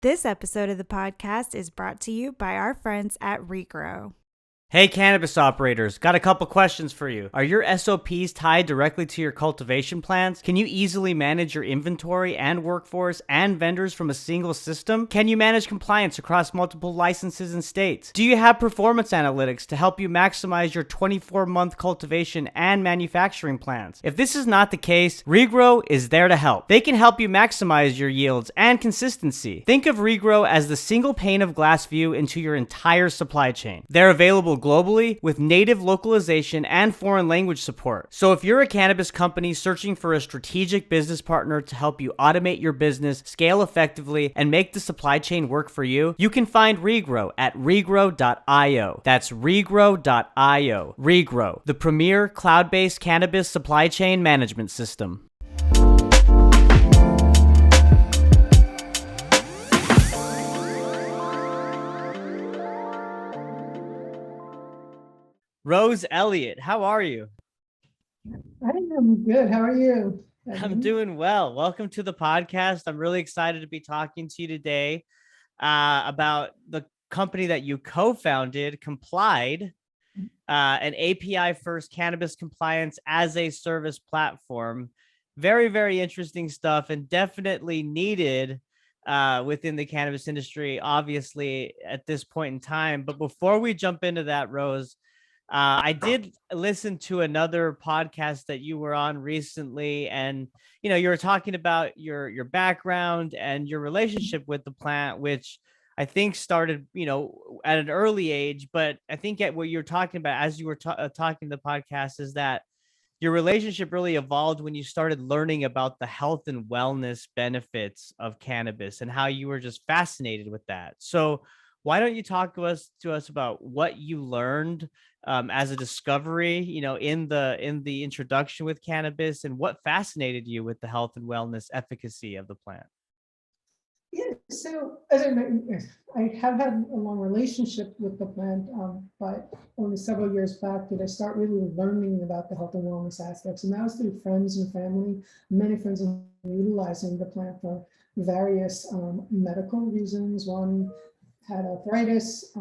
This episode of the podcast is brought to you by our friends at Regrow. Hey, cannabis operators, got a couple questions for you. Are your SOPs tied directly to your cultivation plans? Can you easily manage your inventory and workforce and vendors from a single system? Can you manage compliance across multiple licenses and states? Do you have performance analytics to help you maximize your 24-month cultivation and manufacturing plans? If this is not the case, Regrow is there to help. They can help you maximize your yields and consistency. Think of Regrow as the single pane of glass view into your entire supply chain. They're available globally with native localization and foreign language support. So if you're a cannabis company searching for a strategic business partner to help you automate your business, scale effectively, and make the supply chain work for you, you can find Regrow at regrow.io. That's regrow.io. Regrow, the premier cloud-based cannabis supply chain management system. Rose Elliott, how are you? I am good. How are you? I'm doing well. Welcome to the podcast. I'm really excited to be talking to you today about the company that you co-founded, Komplyd, an API-first cannabis compliance as a service platform. Very, very interesting stuff and definitely needed within the cannabis industry, obviously, at this point in time. But before we jump into that, Rose, I did listen to another podcast that you were on recently, and you were talking about your background and your relationship with the plant, which I think started at an early age. But I think at what you're talking about as you were talking the podcast is that your relationship really evolved when you started learning about the health and wellness benefits of cannabis and how you were just fascinated with that. So why don't you talk to us about what you learned as a discovery, in the introduction with cannabis, and what fascinated you with the health and wellness efficacy of the plant? Yeah, so as I mentioned, I have had a long relationship with the plant, but only several years back did I start really learning about the health and wellness aspects. And that was through friends and family. Many friends are utilizing the plant for various medical reasons. One had arthritis,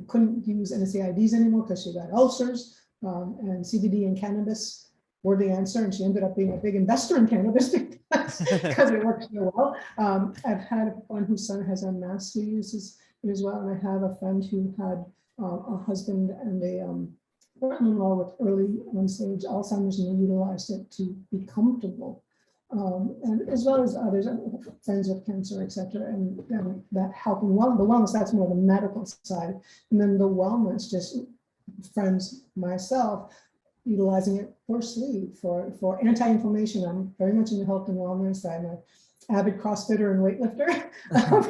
couldn't use NSAIDs anymore because she got ulcers, and CBD and cannabis were the answer, and she ended up being a big investor in cannabis because it works so well. I've had one whose son has MS who uses it as well, and I have a friend who had a husband and a brother-in-law with early stage Alzheimer's, and they utilized it to be comfortable. And as well as others, friends with cancer, etc. And that health and the wellness, that's more the medical side. And then the wellness, just friends, myself, utilizing it for sleep, for anti-inflammation. I'm very much in the health and wellness. I'm an avid CrossFitter and weightlifter.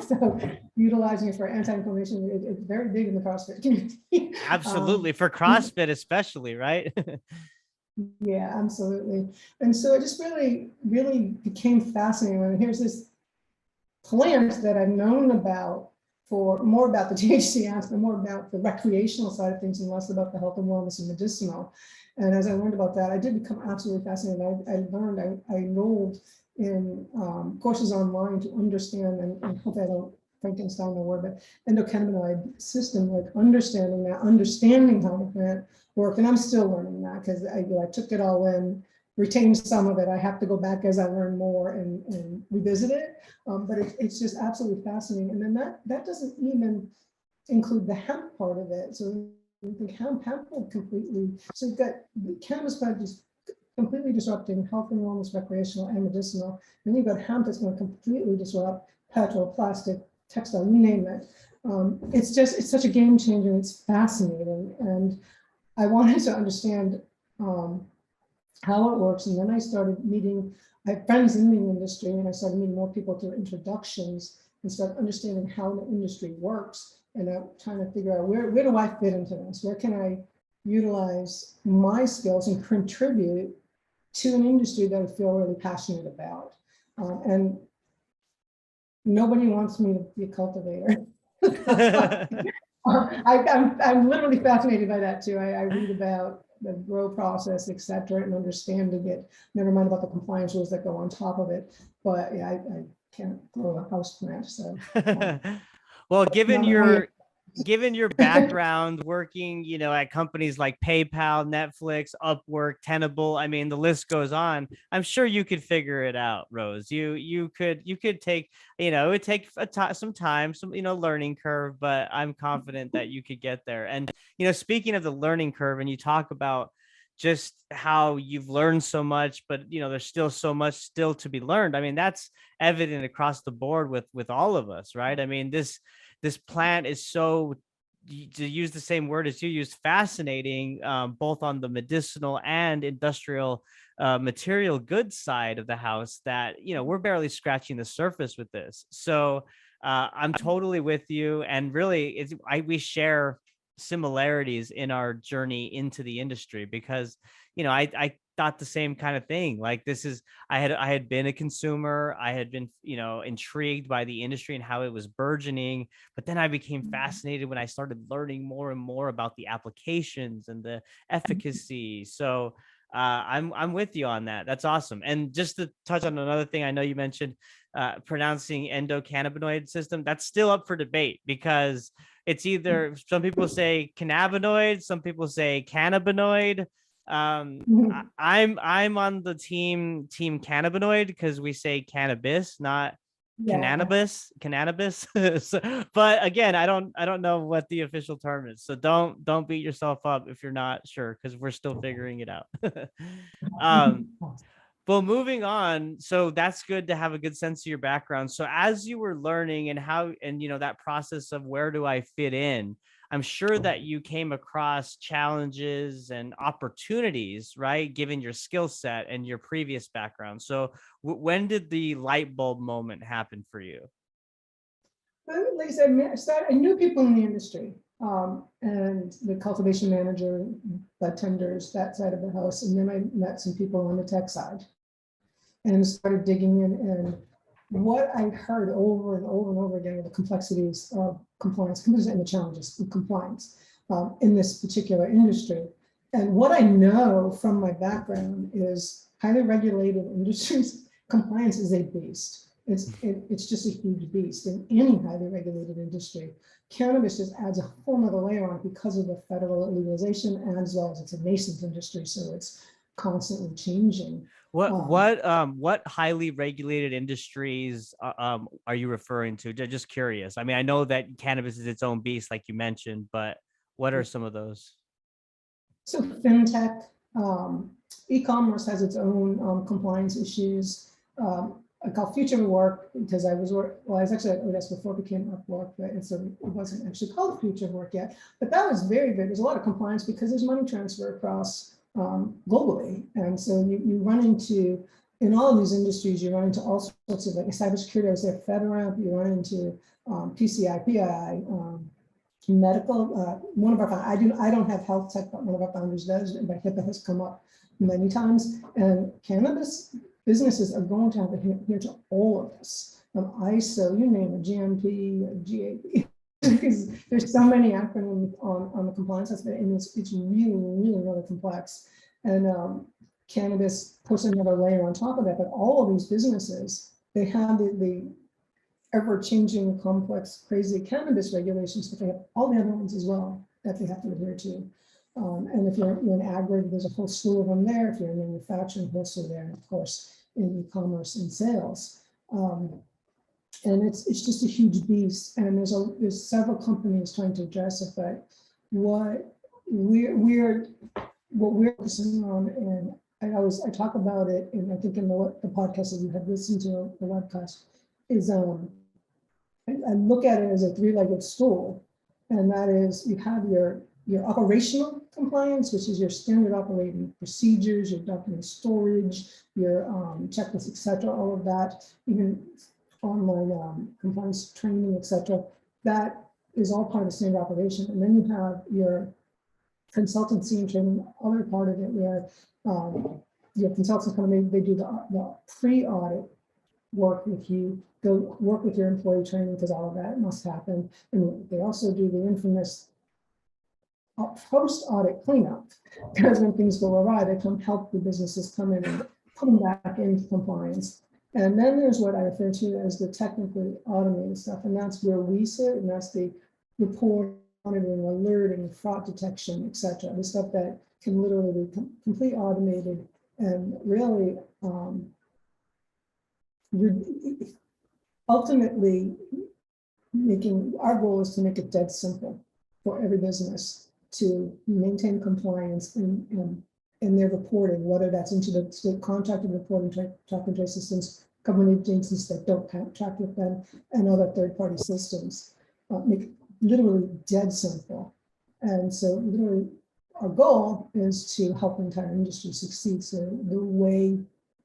So utilizing it for anti-inflammation, it's very big in the CrossFit community. Absolutely. For CrossFit especially, right? Yeah, absolutely. And so it just really, really became fascinating when here's this plant that I've known about for more about the THC aspect, more about the recreational side of things and less about the health and wellness and medicinal. And as I learned about that, I did become absolutely fascinated. I enrolled in courses online to understand, and hope I don't Frankenstein the word, but endocannabinoid system, like understanding how the plant work. And I'm still learning that because I took it all in, retained some of it. I have to go back as I learn more and revisit it. But it's just absolutely fascinating. And then that doesn't even include the hemp part of it. So the hemp will completely, so you've got the cannabis plant just completely disrupting health and wellness, recreational and medicinal. And you've got hemp that's going to completely disrupt petrol, plastic, textile, you name it. It's such a game changer. It's fascinating. And I wanted to understand how it works. And then I started meeting, I have friends in the industry, and I started meeting more people through introductions and started understanding how the industry works. And I'm trying to figure out where do I fit into this? Where can I utilize my skills and contribute to an industry that I feel really passionate about? And nobody wants me to be a cultivator. I'm literally fascinated by that too. I read about the grow process, et cetera, and understanding it, never mind about the compliance rules that go on top of it. But yeah, I can't grow a house plant. So Well, not only given your background working, at companies like PayPal, Netflix, Upwork, Tenable, I mean, the list goes on. I'm sure you could figure it out, Rose. You could take, it would take some time, some learning curve, but I'm confident that you could get there. And speaking of the learning curve, and you talk about just how you've learned so much, but there's still so much still to be learned. I mean, that's evident across the board with all of us, right? I mean, this plant is so, to use the same word as you used, fascinating, both on the medicinal and industrial material goods side of the house, that we're barely scratching the surface with this. So I'm totally with you, and really we share similarities in our journey into the industry, because I thought the same kind of thing. Like, this is, I had been a consumer, I had been intrigued by the industry and how it was burgeoning, but then I became fascinated when I started learning more and more about the applications and the efficacy. So I'm with you on that. That's awesome. And just to touch on another thing, I know you mentioned pronouncing endocannabinoid system. That's still up for debate, because it's either, some people say cannabinoid, some people say cannabinoid. I'm on the team cannabinoid, because we say cannabis, not yeah. cannabis. So, but again, I don't know what the official term is, so don't beat yourself up if you're not sure, because we're still figuring it out. um well, moving on. So that's good to have a good sense of your background. So as you were learning, and that process of where do I fit in, I'm sure that you came across challenges and opportunities, right? Given your skill set and your previous background. So when did the light bulb moment happen for you? Like I said, I knew people in the industry, and the cultivation manager, tenders, that side of the house. And then I met some people on the tech side and started digging in. And what I heard over and over and over again were the complexities of compliance and the challenges of compliance in this particular industry. And what I know from my background is highly regulated industries, compliance is a beast. It's just a huge beast in any highly regulated industry. Cannabis just adds a whole nother layer on because of the federal legalization, and as well as it's a nascent industry, so it's constantly changing. What highly regulated industries are you referring to? Just curious. I mean, I know that cannabis is its own beast, like you mentioned, but what are some of those? So fintech, e-commerce has its own compliance issues. I call future work because I was actually at Otis before it became Upwork, but it wasn't actually called future work yet. But that was very good. There's a lot of compliance because there's money transfer across globally, and so you run into, in all of these industries, you run into all sorts of, like cybersecurity. I was there, FedRAMP. You run into PCI, PII. Medical, one of our, I don't have health tech, but one of our founders does, but HIPAA has come up many times. And cannabis businesses are going to have to adhere to all of this, ISO, you name it, GMP, GAP, because there's so many acronyms on the compliance aspect, and it's really, really, really complex. And cannabis puts another layer on top of that, but all of these businesses, they have the ever-changing, complex, crazy cannabis regulations, but they have all the other ones as well that they have to adhere to. And if you're in agri, there's a whole slew of them there. If you're in manufacturing, whole slew there, and of course in e-commerce and sales. And it's just a huge beast. And there's several companies trying to address it, but what we're focusing on, and I talk about it, and I think in the podcast that you had listened to, the webcast, is I look at it as a three-legged stool, and that is, you have your operational compliance, which is your standard operating procedures, your document storage, your checklists, etc., all of that, even online compliance training, etc. That is all part of the standard operation. And then you have your consultancy and training, other part of it, where your consultants come in, they do the pre-audit work with you, go work with your employee training, because all of that must happen. And they also do the infamous post-audit cleanup, because when things go awry, they come help the businesses come in and put them back into compliance. And then there's what I refer to as the technically automated stuff, and that's where we sit, and that's the report, monitoring, alerting, fraud detection, etc. The stuff that can literally be complete automated and really ultimately making, our goal is to make it dead simple for every business to maintain compliance in their reporting, whether that's into the state contracted reporting track and trace systems, government agencies that don't track with them, and other third-party systems. Make it literally dead simple. And so literally our goal is to help the entire industry succeed. So the way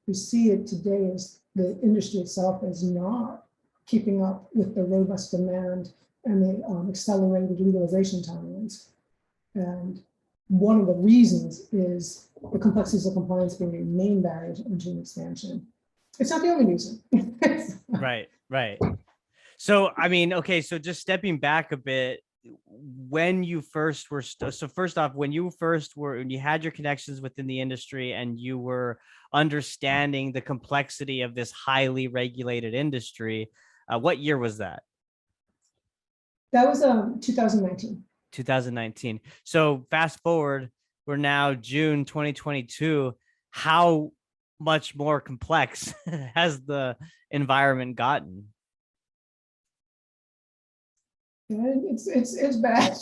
we see it today is the industry itself is not keeping up with the robust demand and the accelerated legalization timelines. And one of the reasons is the complexities of compliance being a main barrier to entry and expansion. It's not the only reason. Right. So, I mean, okay, so just stepping back a bit, when you first were, so first off, when you had your connections within the industry and you were understanding the complexity of this highly regulated industry, what year was that? That was 2019. 2019. So fast forward, we're now June 2022. How much more complex has the environment gotten? It's bad.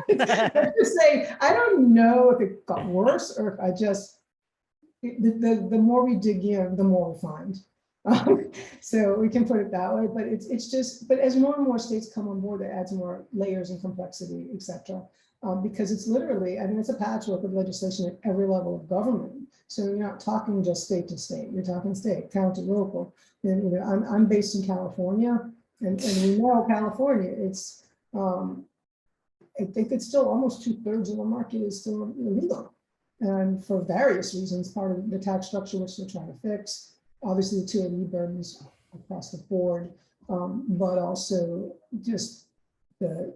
I just say, I don't know if it got worse or if I just, the more we dig in, the more we find. So we can put it that way, but it's just, but as more and more states come on board, it adds more layers and complexity, etc. Because it's literally, I mean, it's a patchwork of legislation at every level of government. So you're not talking just state to state, you're talking state, county, local. And you know, I'm based in California, and we know California, it's I think it's still almost 2/3 of the market is still illegal. And for various reasons, part of the tax structure, which they're trying to fix, obviously the 280 burdens across the board, but also just the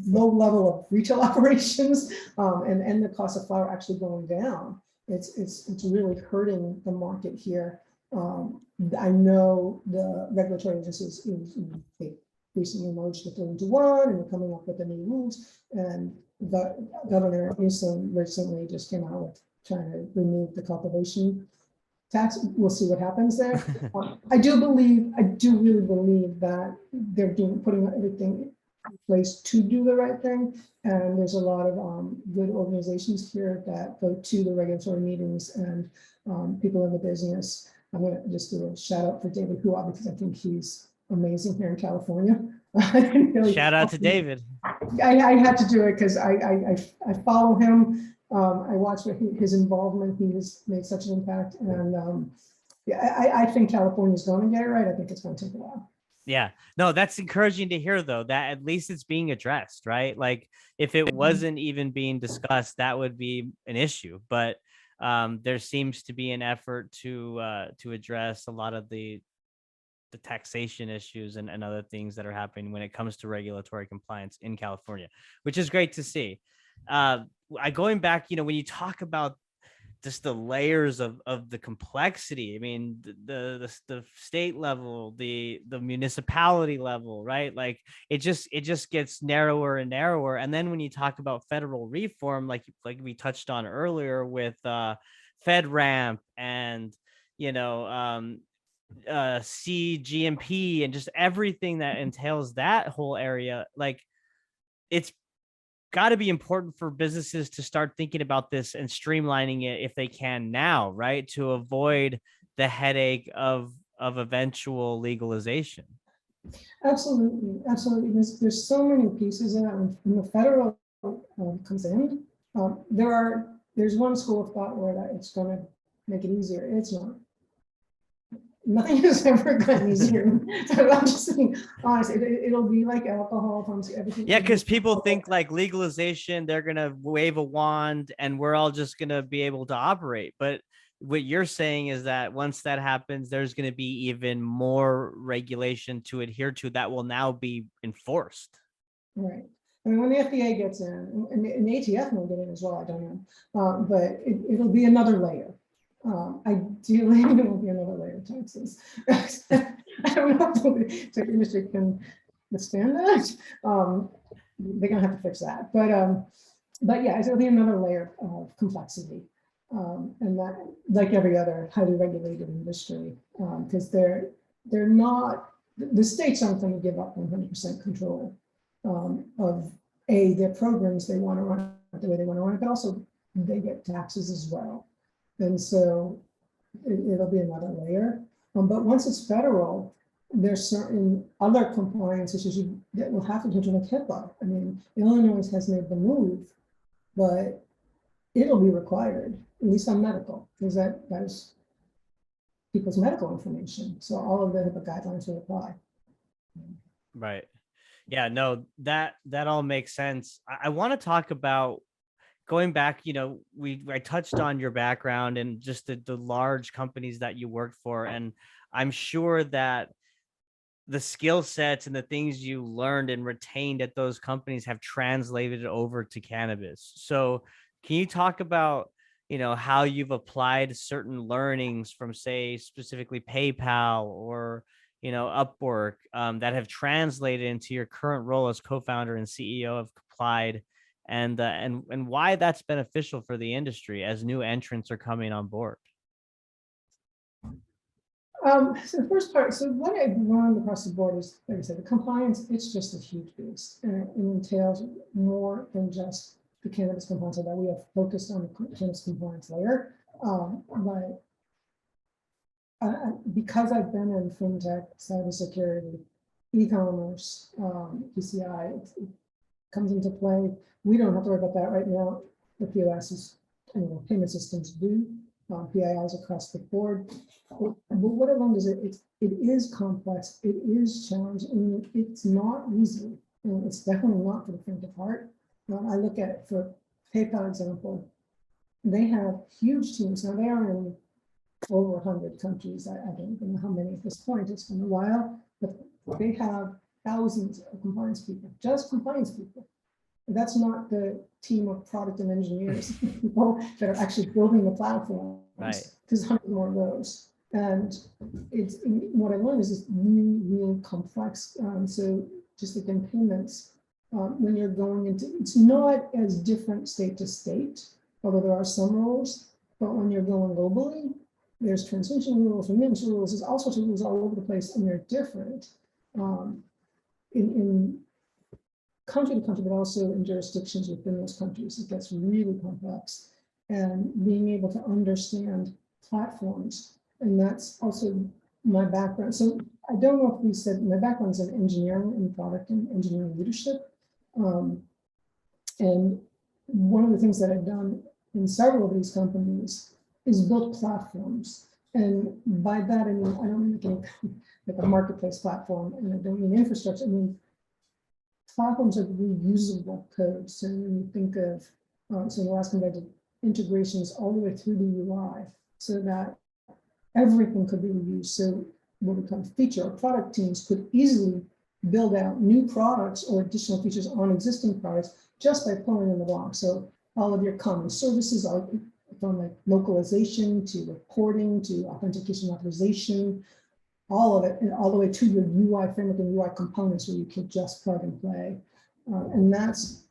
low level of retail operations and the cost of flower actually going down. It's really hurting the market here. I know the regulatory agencies they recently merged the 3 into 1 and they're coming up with the new rules. And the Governor Newsom recently just came out with trying to remove the cultivation tax. We'll see what happens there. I do really believe that they're putting everything in place to do the right thing. And there's a lot of good organizations here that go to the regulatory meetings and people in the business. I'm going to just do a shout out for David Hua because I think he's amazing here in California. Really, shout out to David. I had to do it because I follow him. I watched his involvement. He has made such an impact, and yeah, I think California is going to get it right. I think it's going to take a while. Yeah, no, that's encouraging to hear, though, that at least it's being addressed, right? Like if it wasn't even being discussed, that would be an issue. But there seems to be an effort to address a lot of the taxation issues and other things that are happening when it comes to regulatory compliance in California, which is great to see. Going back, you know, when you talk about just the layers of the complexity, I mean, the state level, the municipality level, right? Like it just gets narrower and narrower. And then when you talk about federal reform, like we touched on earlier with FedRAMP and, you know, CGMP and just everything that entails that whole area, like it's got to be important for businesses to start thinking about this and streamlining it if they can now, right? To avoid the headache of eventual legalization. Absolutely. There's so many pieces in it. When the federal comes in, there's one school of thought where it's going to make it easier. It's not. Nothing has ever gotten easier. So I'm just being honest. It'll be like alcohol, pumps, everything. Yeah, because people think like legalization, they're gonna wave a wand and we're all just gonna be able to operate. But what you're saying is that once that happens, there's gonna be even more regulation to adhere to that will now be enforced. Right. I mean, when the FDA gets in, and the ATF may get in as well, I don't know, but it'll be another layer. Ideally, there will be another layer of taxes. I don't know if the industry can withstand that. They're gonna have to fix that, but yeah, it'll be another layer of complexity, and that, like every other highly regulated industry, because they're not, the states aren't going to give up 100% control of their programs. They want to run it the way they want to run it, but also they get taxes as well, and so it'll be another layer. But once it's federal, there's certain other compliance issues that will have to do like HIPAA. I mean, Illinois has made the move, but it'll be required, at least on medical, because that is people's medical information. So all of the HIPAA guidelines will apply. Right. Yeah, no, that all makes sense. I want to talk about going back, I touched on your background and just the large companies that you worked for. And I'm sure that the skill sets and the things you learned and retained at those companies have translated over to cannabis. So can you talk about, how you've applied certain learnings from, say, specifically PayPal or, Upwork, that have translated into your current role as co-founder and CEO of Komplyd, and why that's beneficial for the industry as new entrants are coming on board? So the first part, so what I've learned across the board is, like I said, the compliance, it's just a huge beast, and it entails more than just the cannabis compliance, that we have focused on the cannabis compliance layer. But because I've been in fintech, cybersecurity, e-commerce, PCI, it comes into play. We don't have to worry about that right now. The POS payment systems do. PIIs across the board. But what I learned is it is complex, it is challenging, and it's not easy. And it's definitely not for the faint of heart. I look at it for PayPal example, they have huge teams. Now they are in over 100 countries. I don't even know how many at this point, it's been a while, but they have thousands of compliance people, just compliance people. That's not the team of product and engineers, people that are actually building the platform. Right. There's hundreds more of those. And it's what I learned is it's really, really complex. So just like in payments, when you're going into, it's not as different state to state, although there are some rules, but when you're going globally, there's transmission rules, remittance rules, there's all sorts of rules all over the place, and they're different in country to country, but also in jurisdictions within those countries. It gets really complex, and being able to understand platforms, and that's also my background. So I don't know if we said my background is in engineering and product and engineering leadership. And one of the things that I've done in several of these companies is build platforms. And by that, I mean, I don't mean like a marketplace platform, and I don't mean infrastructure. I mean, platforms are reusable code. So when you think of, so in the last one I did integrations all the way through the UI, so that everything could be reused. So what we call feature or product teams could easily build out new products or additional features on existing products just by pulling in the block. So all of your common services are from like localization to reporting to authentication authorization, all of it, and all the way to your UI framework and UI components where you can just plug and play. And that's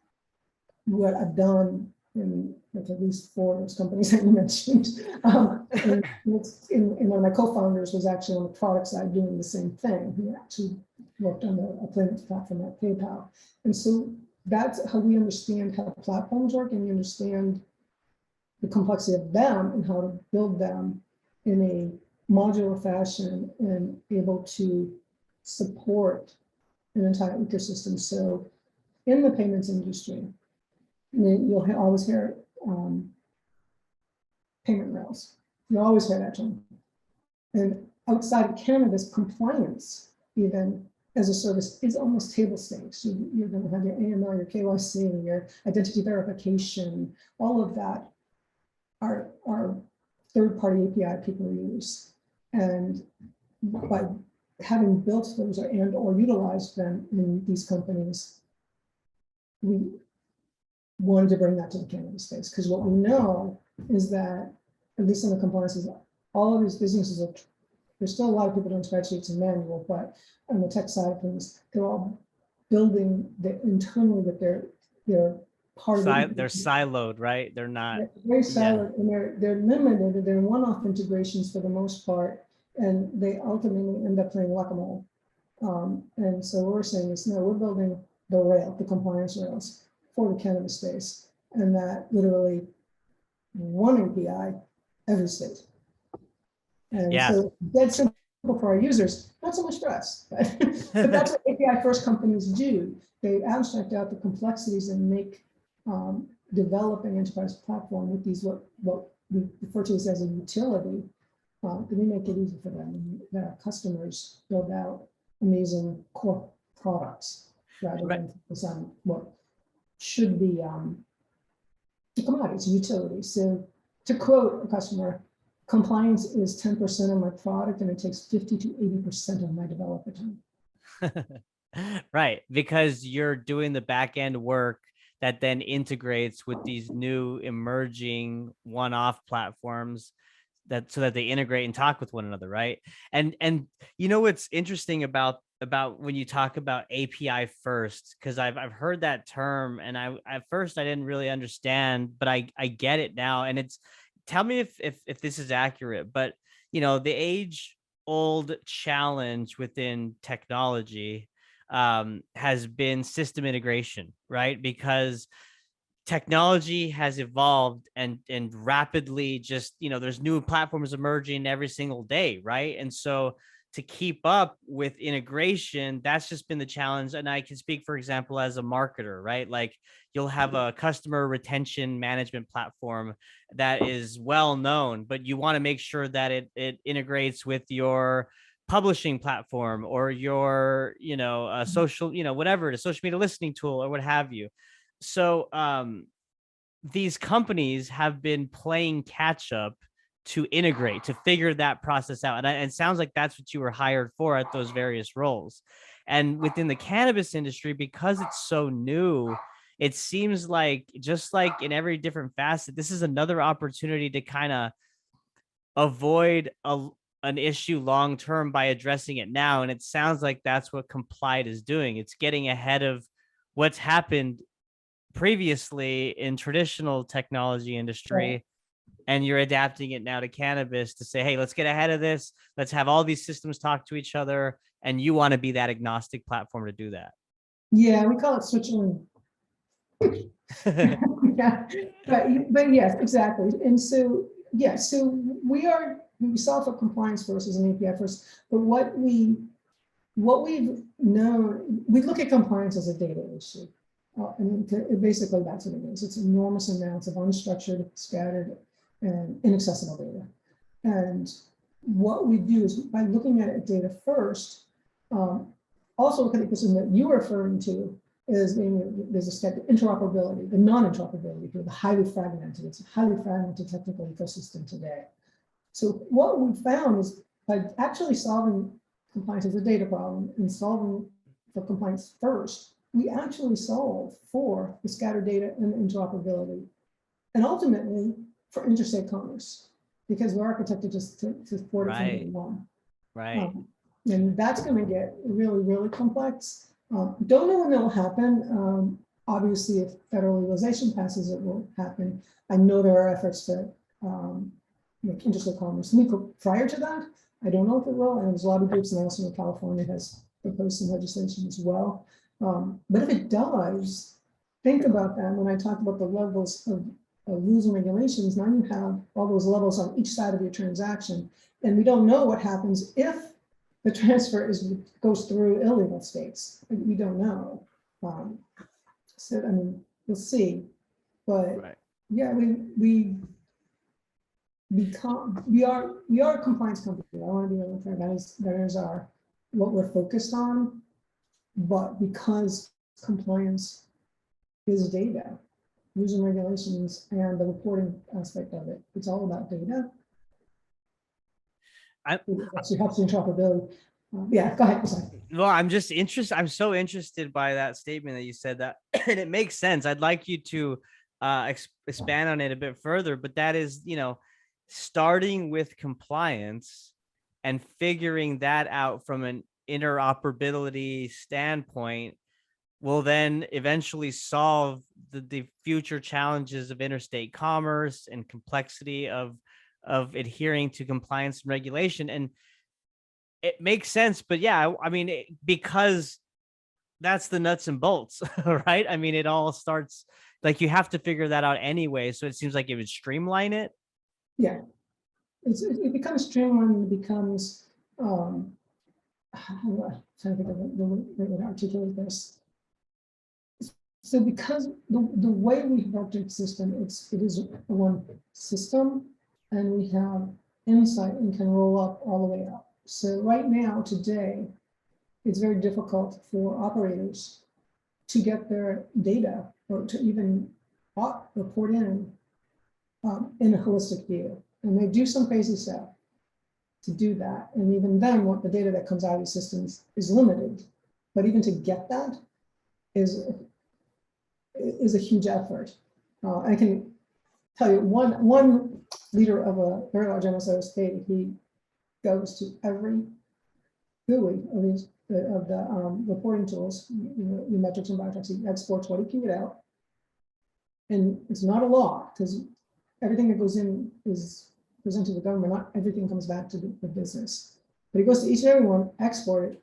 what I've done in like at least 4 of those companies that you mentioned. And one of my co-founders was actually on the product side doing the same thing. He actually worked on a payments platform at PayPal. And so that's how we understand how platforms work, and we understand the complexity of them and how to build them in a modular fashion and able to support an entire ecosystem. So in the payments industry, you'll always hear payment rails. You always hear that term. And outside of cannabis, compliance, even as a service, is almost table stakes. You're going to have your AML, your KYC, your identity verification, all of that are third-party API people use. And by having built those or utilized them in these companies, we wanted to bring that to the cannabis space, because what we know is that at least in the compliances, all of these businesses are, there's still a lot of people doing spreadsheets and manual, but on the tech side of things, they're all building the internally with their part of it. They're siloed, right? They're not. They're very siloed, and they're limited. They're one-off integrations for the most part, and they ultimately end up playing whack-a-mole. And so what we're saying is, no, we're building the rail, the compliance rails for the cannabis space, and that literally one API every state. And so that's simple for our users, not so much for us, but that's what API first companies do. They abstract out the complexities and make developing enterprise platform with these what we refer to as a utility. Then we make it easy for them, and that our customers build out amazing core products rather than focus on what should be the commodities, utility. So to quote a customer, compliance is 10% of my product, and it takes 50 to 80% of my developer time. Right, because you're doing the back end work that then integrates with these new emerging one-off platforms so that they integrate and talk with one another, right? And you know what's interesting about when you talk about API first, because I've heard that term, and at first I didn't really understand, but I get it now. And it's, tell me if this is accurate, but you know, the age old challenge within technology has been system integration, right? Because technology has evolved and rapidly, just, you know, there's new platforms emerging every single day, right? And so to keep up with integration, that's just been the challenge. And I can speak, for example, as a marketer, right? Like you'll have a customer retention management platform that is well known, but you want to make sure that it integrates with your publishing platform or your, you know, social, you know, whatever, the social media listening tool or what have you. So these companies have been playing catch up to integrate, to figure that process out. And it sounds like that's what you were hired for at those various roles. And within the cannabis industry, because it's so new, it seems like, just like in every different facet, this is another opportunity to kind of avoid an issue long term by addressing it now. And it sounds like that's what Komplyd is doing. It's getting ahead of what's happened previously in traditional technology industry. Right. And you're adapting it now to cannabis to say, hey, let's get ahead of this. Let's have all these systems talk to each other. And you want to be that agnostic platform to do that. Yeah, we call it Switzerland. Yeah, but yes, exactly. And so, yeah, so we solve for compliance first as an API first, but what we've known, we look at compliance as a data issue. And basically that's what it is. It's enormous amounts of unstructured, scattered, and inaccessible data. And what we do is, by looking at it data first, also look at the system that you're referring to is, there's a step, interoperability, the non-interoperability, the highly fragmented. It's a highly fragmented technical ecosystem today. So what we found is, by actually solving compliance as a data problem and solving for compliance first, we actually solve for the scattered data and interoperability, and ultimately for interstate commerce, because we're architected to support it from day one. Right. And that's going to get really, really complex. Don't know when it'll happen. Obviously, if federal legalization passes, it will happen. I know there are efforts to make interstate commerce legal prior to that. I don't know if it will, and there's a lot of groups, and also California has proposed some legislation as well. But if it does, think about that. When I talk about the levels of rules and regulations, now you have all those levels on each side of your transaction, and we don't know what happens if the transfer goes through illegal states. We don't know. So I mean, we'll see. But yeah, we are a compliance company. I want to be really clear. That is what we're focused on. But because compliance is data, rules and regulations, and the reporting aspect of it, it's all about data. It actually helps the interoperability. Yeah, go ahead. Sorry. Well, I'm just interested. I'm so interested by that statement that you said that, and it makes sense. I'd like you to expand on it a bit further, but that is, you know, starting with compliance and figuring that out from an interoperability standpoint will then eventually solve the future challenges of interstate commerce and complexity of adhering to compliance and regulation. And it makes sense, but yeah, I mean, because that's the nuts and bolts, right? I mean, it all starts like you have to figure that out anyway. So it seems like it would streamline it. Yeah, it becomes streamlined. It becomes how do I trying to think of the way to articulate this. So because the way we have our system, it is one system, and we have insight and can roll up all the way up. So right now, today, it's very difficult for operators to get their data or to even report in a holistic view. And they do some crazy stuff to do that. And even then, what the data that comes out of these systems is limited. But even to get that is a huge effort. I can tell you one leader of a very large MSO state, he goes to every GUI of the reporting tools, metrics and biometrics. He exports what he can get out. And it's not a law, because everything that goes in is presented to the government. Not everything comes back to the business. But he goes to each and every one, export it,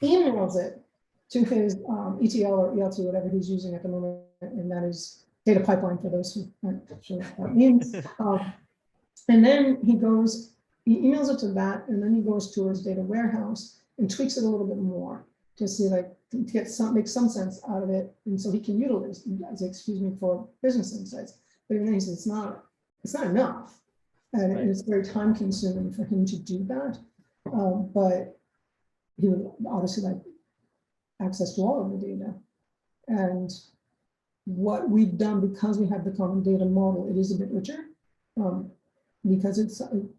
emails it to his ETL or ELT, whatever he's using at the moment, and that is data pipeline for those who aren't sure what that means. And then he emails it to that, and then he goes to his data warehouse and tweaks it a little bit more to see, like, to make some sense out of it, and so he can utilize, excuse me, for business insights. But even then, he says it's not enough, and it's very time consuming for him to do that. But he would obviously like access to all of the data. And what we've done, because we have the common data model, it is a bit richer because it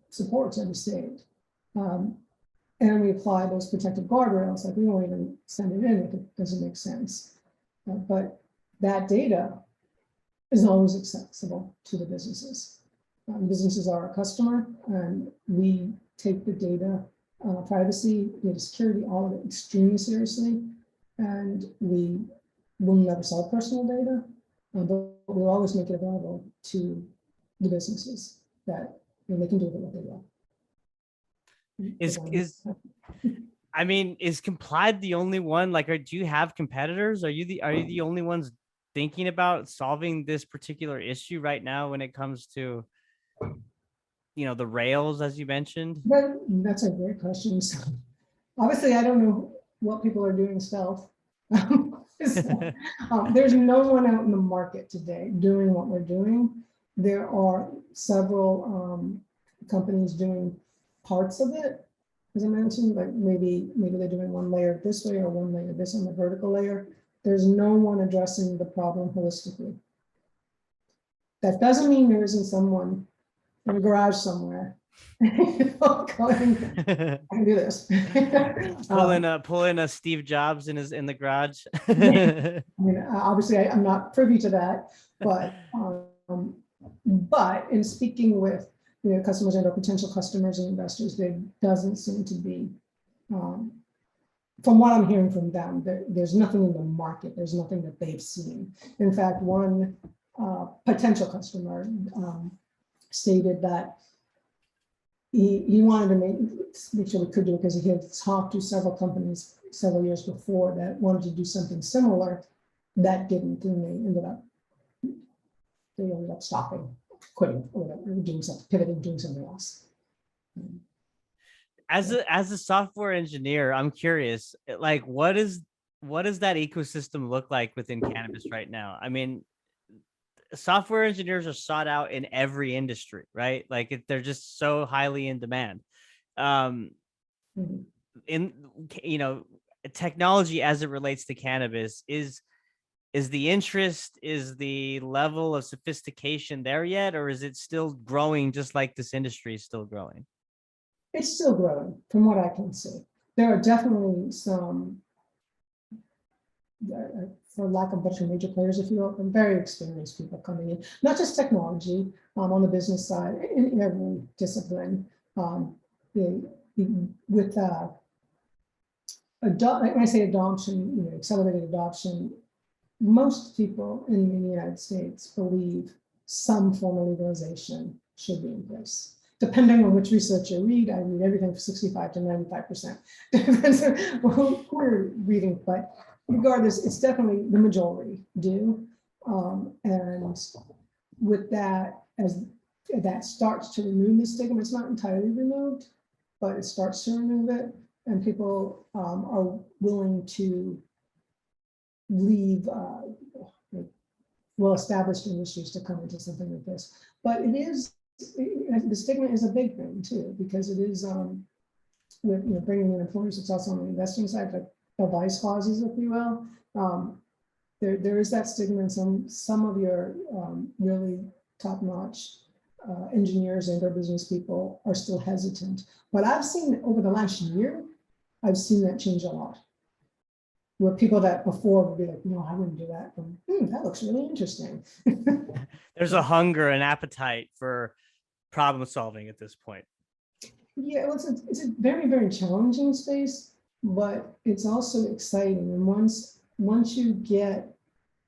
supports every state. And we apply those protective guardrails, like we won't even send it in if it doesn't make sense. But that data is always accessible to the businesses. Businesses are our customer, and we take the data privacy, data security, all of it extremely seriously. And we will never sell personal data, but we'll always make it available to the businesses that they can do with it what they will. Is Komplyd the only one? Like, do you have competitors? Are you the only ones thinking about solving this particular issue right now when it comes to, the rails, as you mentioned? That's a great question. So, obviously, I don't know what people are doing stealth. There's no one out in the market today doing what we're doing. There are several companies doing parts of it, as I mentioned, like maybe they're doing one layer this way or one layer this on the vertical layer. There's no one addressing the problem holistically. That doesn't mean there isn't someone in a garage somewhere going, I can do this. pulling a Steve Jobs in the garage. I mean, obviously, I'm not privy to that, but in speaking with customers and or potential customers and investors, there doesn't seem to be, from what I'm hearing from them, there's nothing in the market. There's nothing that they've seen. In fact, one potential customer stated that he wanted to make sure we could do it because he had talked to several companies several years before that wanted to do something similar that didn't, and they ended up stopping, quitting, or whatever, doing something, pivoting, doing something else. As a software engineer, I'm curious, like, what does that ecosystem look like within cannabis right now? I mean, software engineers are sought out in every industry, right? Like, they're just so highly in demand. In technology as it relates to cannabis, is the interest, is the level of sophistication there yet, or is it still growing just like this industry is still growing? It's still growing from what I can see. There are definitely some for lack of better, major players, if you will, very experienced people coming in, not just technology, on the business side, in every discipline, with when I say adoption, accelerated adoption, most people in the United States believe some form of legalization should be in place. Depending on which research you read, I read everything from 65 to 95%. Depends on who we're reading, but regardless, it's definitely the majority do. And with that, as that starts to remove the stigma, it's not entirely removed, but it starts to remove it, and people are willing to leave well-established industries to come into something like this. But it is, the stigma is a big thing too, because it is with bringing in employers. It's also on the investing side, like advice clauses, if you will. There is that stigma, and some of your really top-notch engineers and or business people are still hesitant. But I've seen over the last year, I've seen that change a lot. Where people that before would be like, no, I wouldn't do that. That looks really interesting. There's a hunger and appetite for problem solving at this point. Yeah, well, it's a very, very challenging space, but it's also exciting. And once you get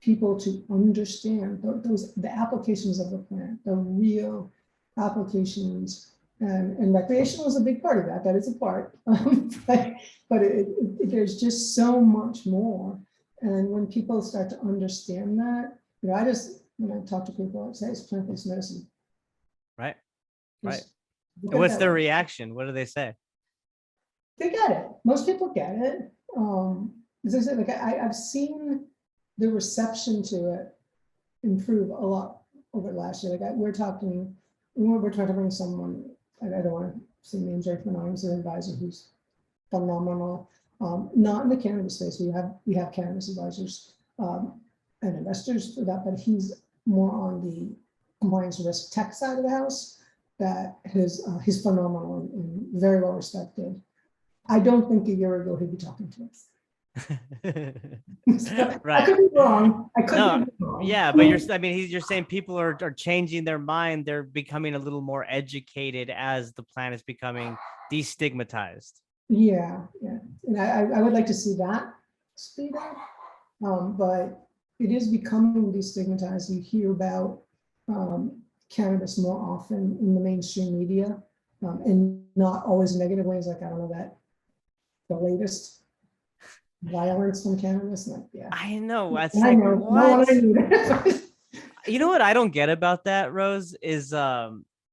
people to understand the applications of the plant, the real applications, and recreational is a big part of that. That is a part, but there's just so much more. And when people start to understand that, when I talk to people, I say it's plant-based medicine. Right. Right. And what's their reaction? What do they say? They get it. Most people get it. As I said, like I've seen the reception to it improve a lot over the last year. Like we're trying to bring someone, I don't want to say names right now, I'm an advisor who's phenomenal. Not in the cannabis space. We have cannabis advisors and investors for that, but he's more on the compliance risk tech side of the house. That he's phenomenal and very well respected. I don't think a year ago he'd be talking to us. So, right. I could be wrong. Be wrong. Yeah, but you're saying people are changing their mind. They're becoming a little more educated as the plant is becoming destigmatized. Yeah. And I would like to see that speed up. But it is becoming destigmatized. You hear about cannabis more often in the mainstream media, and not always negative ways. Like, I don't know, that the latest violence from cannabis. Like, yeah, I know. That's I like, know. what? No, You know what I don't get about that, Rose, is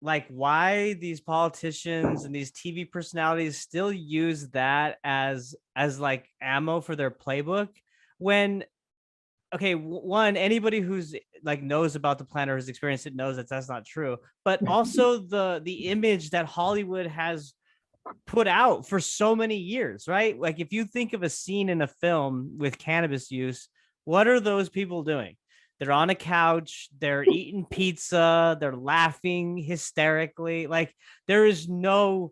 like why these politicians and these TV personalities still use that as like ammo for their playbook when, okay, one, anybody who's like knows about the plant or has experienced it knows that that's not true, but also the image that Hollywood has put out for so many years, right? Like if you think of a scene in a film with cannabis use, what are those people doing? They're on a couch, they're eating pizza, they're laughing hysterically. Like there is no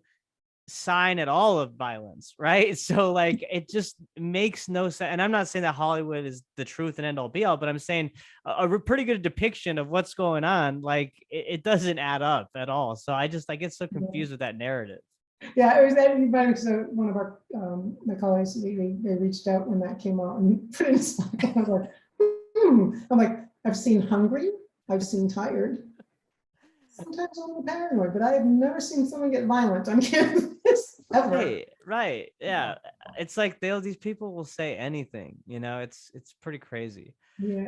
sign at all of violence, right? So like it just makes no sense. And I'm not saying that Hollywood is the truth and end all be all, but I'm saying a pretty good depiction of what's going on. Like it doesn't add up at all. So I get so confused with that narrative. Yeah, it was that because one of our my colleagues they reached out when that came out and put it in Slack. I was like, I'm like, I've seen hungry, I've seen tired, sometimes a little paranoid, but I have never seen someone get violent on campus ever. Right. Yeah. It's like these people will say anything, it's pretty crazy. Yeah,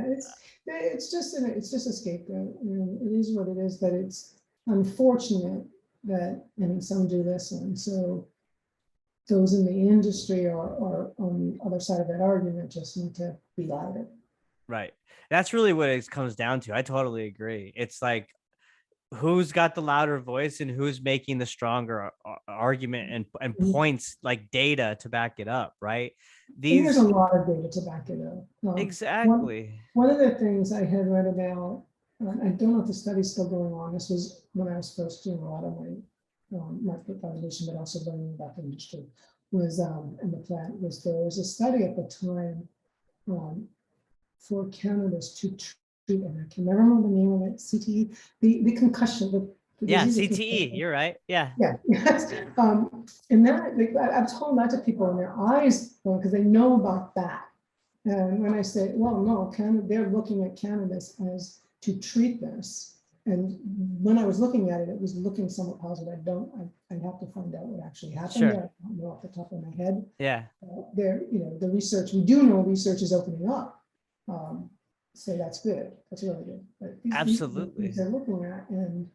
it's just a scapegoat. It is what it is, but it's unfortunate that some do this, and so those in the industry or on the other side of that argument just need to be louder. Right. That's really what it comes down to. I totally agree. It's like who's got the louder voice and who's making the stronger argument and points, like data to back it up, right? There's a lot of data to back it up. Exactly. One of the things I had read about, I don't know if the study's still going on. This was when I was first doing a lot of my market validation, but also learning about the industry. Was in the plant was there was a study at the time um, for cannabis to treat, and I can never remember the name of it, CTE, the concussion, the Yeah, disease of CTE. concussion. You're right. Yeah. Yeah, yes. And that, like, I've told that to people and their eyes, because they know about that. And when I say, well, no, they're looking at cannabis as to treat this. And when I was looking at it, it was looking somewhat positive. I'd have to find out what actually happened Sure. there. I don't know off the top of my head. Yeah. The research, we do know research is opening up. So that's good. That's really good. But Absolutely. they're looking at, and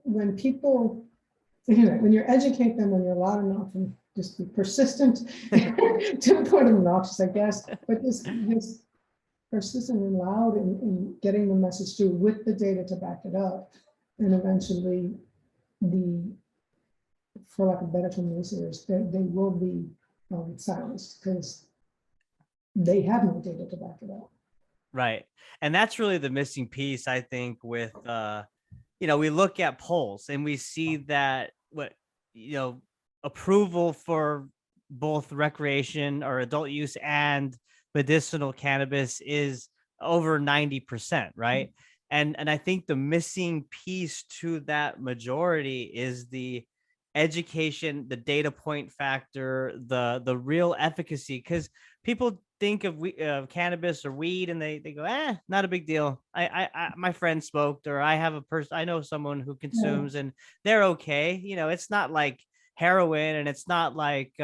when people, when you educate them, when you're loud enough and just be persistent to the point of obnoxious, I guess, but just persistent and loud in getting the message through with the data to back it up, and eventually for lack of better term, naysayers, they will be silenced because they have no data to back it up. Right. And that's really the missing piece, I think, with we look at polls and we see that approval for both recreation or adult use and medicinal cannabis is over 90%, right? And I think the missing piece to that majority is the education, the data point factor, the real efficacy, because people think of cannabis or weed and they go, not a big deal. I my friend smoked, or I know someone who consumes and they're okay. It's not like heroin and it's not like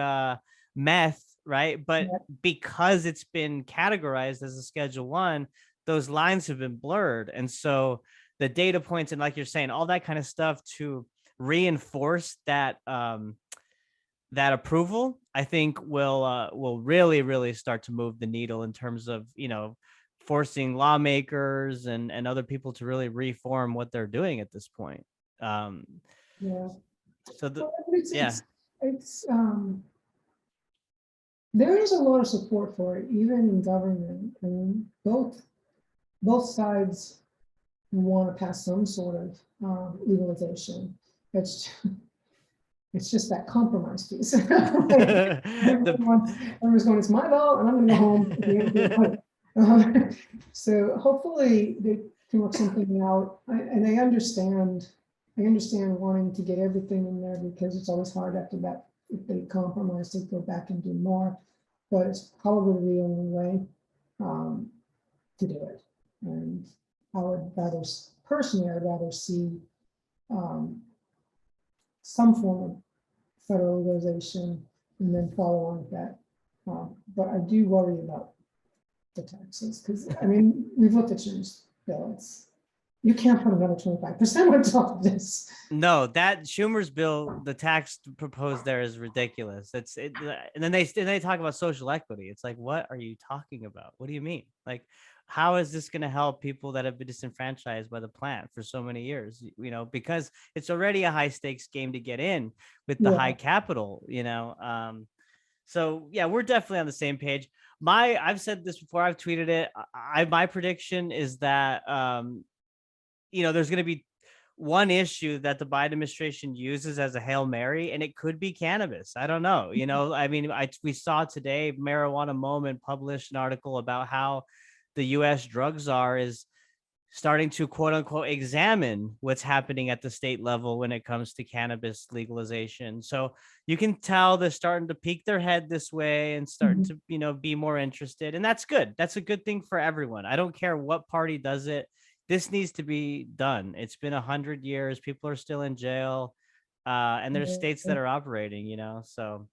meth, right? But because it's been categorized as a Schedule 1, those lines have been blurred. And so the data points and, like you're saying, all that kind of stuff to reinforce that that approval, I think will really, really start to move the needle in terms of, forcing lawmakers and other people to really reform what they're doing at this point. So there is a lot of support for it, even in government. I mean, both sides want to pass some sort of legalization. It's just that compromise piece. Everyone's going, it's my ball, and I'm going to go home. So hopefully they can work something out. And I understand wanting to get everything in there, because it's always hard after that. If they compromise, they go back and do more. But it's probably the only way to do it. And I would rather, personally, I'd rather see some form of federal legalization and then follow on with that. But I do worry about the taxes, because I mean, we've looked at Schumer's bill. You can't put another 25% on top of this. No, that Schumer's bill, the tax proposed there is ridiculous. And then they talk about social equity. It's like, what are you talking about? What do you mean? Like, how is this going to help people that have been disenfranchised by the plant for so many years? Because it's already a high stakes game to get in with the high capital. So yeah, we're definitely on the same page. I've said this before. I've tweeted it. My prediction is that there's going to be one issue that the Biden administration uses as a Hail Mary, and it could be cannabis. I don't know. I mean, we saw today Marijuana Moment published an article about how the U.S. drug czar is starting to, quote unquote, examine what's happening at the state level when it comes to cannabis legalization. So you can tell they're starting to peek their head this way and starting to, be more interested. And that's good. That's a good thing for everyone. I don't care what party does it. This needs to be done. It's been 100 years. People are still in jail. And there's states that are operating, so,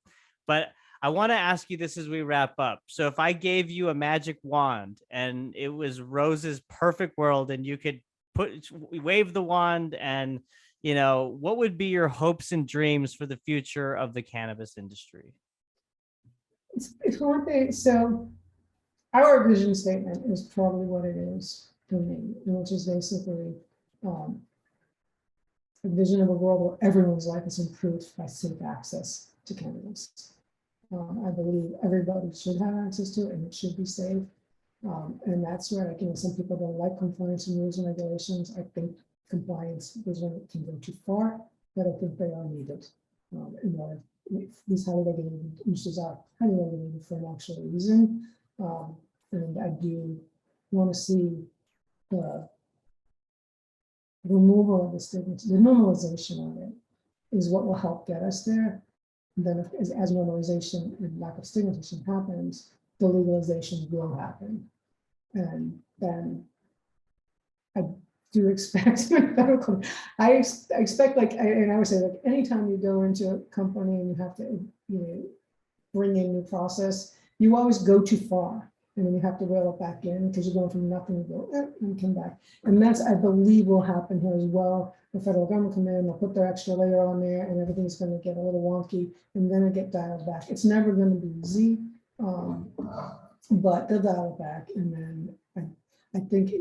but I want to ask you this as we wrap up. So if I gave you a magic wand and it was Rose's perfect world and you could wave the wand and, what would be your hopes and dreams for the future of the cannabis industry? It's one thing. So our vision statement is probably what it is for me, which is basically a vision of a world where everyone's life is improved by safe access to cannabis. I believe everybody should have access to it, and it should be safe. And that's where, some people don't like compliance and rules and regulations. I think compliance can go too far, but I think they are needed. These highly regulated uses are highly regulated for an actual reason. And I do want to see the removal of the stigma, the normalization of it is what will help get us there. And then as normalization and lack of stigmatization happens, the legalization will happen. And then I do expect I expect and I would say like anytime you go into a company and you have to bring in new process, you always go too far and then you have to reel it back in because you're going from nothing to go and come back. And that's, I believe, will happen here as well. The federal government come in, they'll put their extra layer on there and everything's going to get a little wonky and then it get dialed back. It's never going to be easy, but they'll dial it back. And then I think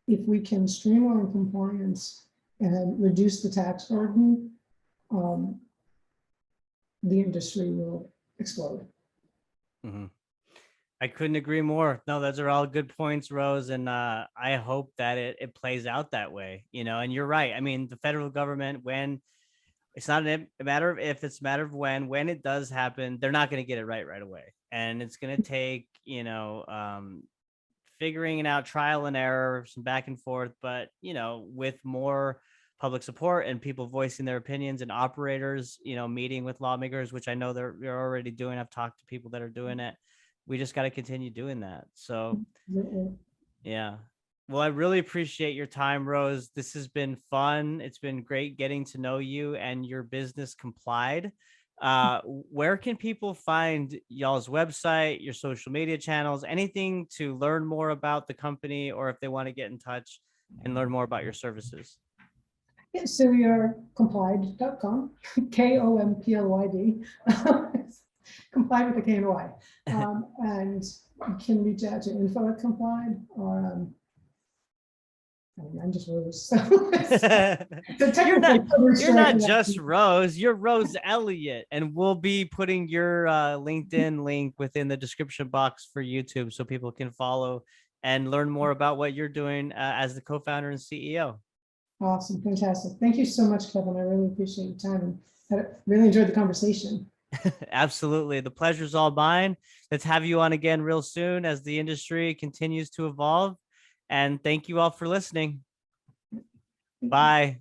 if we can streamline compliance and reduce the tax burden, the industry will explode. Mm-hmm. I couldn't agree more. No, those are all good points, Rose. And I hope that it plays out that way, and you're right. I mean, the federal government, when it's not a matter of if, it's a matter of when it does happen, they're not going to get it right away. And it's going to take, figuring it out, trial and error, some back and forth, but, with more public support and people voicing their opinions and operators, meeting with lawmakers, which I know they're already doing. I've talked to people that are doing it. We just got to continue doing that. So, yeah. Well, I really appreciate your time, Rose. This has been fun. It's been great getting to know you and your business, Komplyd. Where can people find y'all's website, your social media channels, anything to learn more about the company, or if they want to get in touch and learn more about your services? Yeah, so we are Komplyd.com, Komplyd. Komplyd with a K and a Y. And you can reach out to info@Komplyd or I'm just Rose. So you're not just Rose, you're Rose Elliott. And we'll be putting your LinkedIn link within the description box for YouTube so people can follow and learn more about what you're doing as the co-founder and CEO. Awesome. Fantastic. Thank you so much, Kevin. I really appreciate your time and I really enjoyed the conversation. Absolutely. The pleasure's all mine. Let's have you on again real soon as the industry continues to evolve. And thank you all for listening. Bye.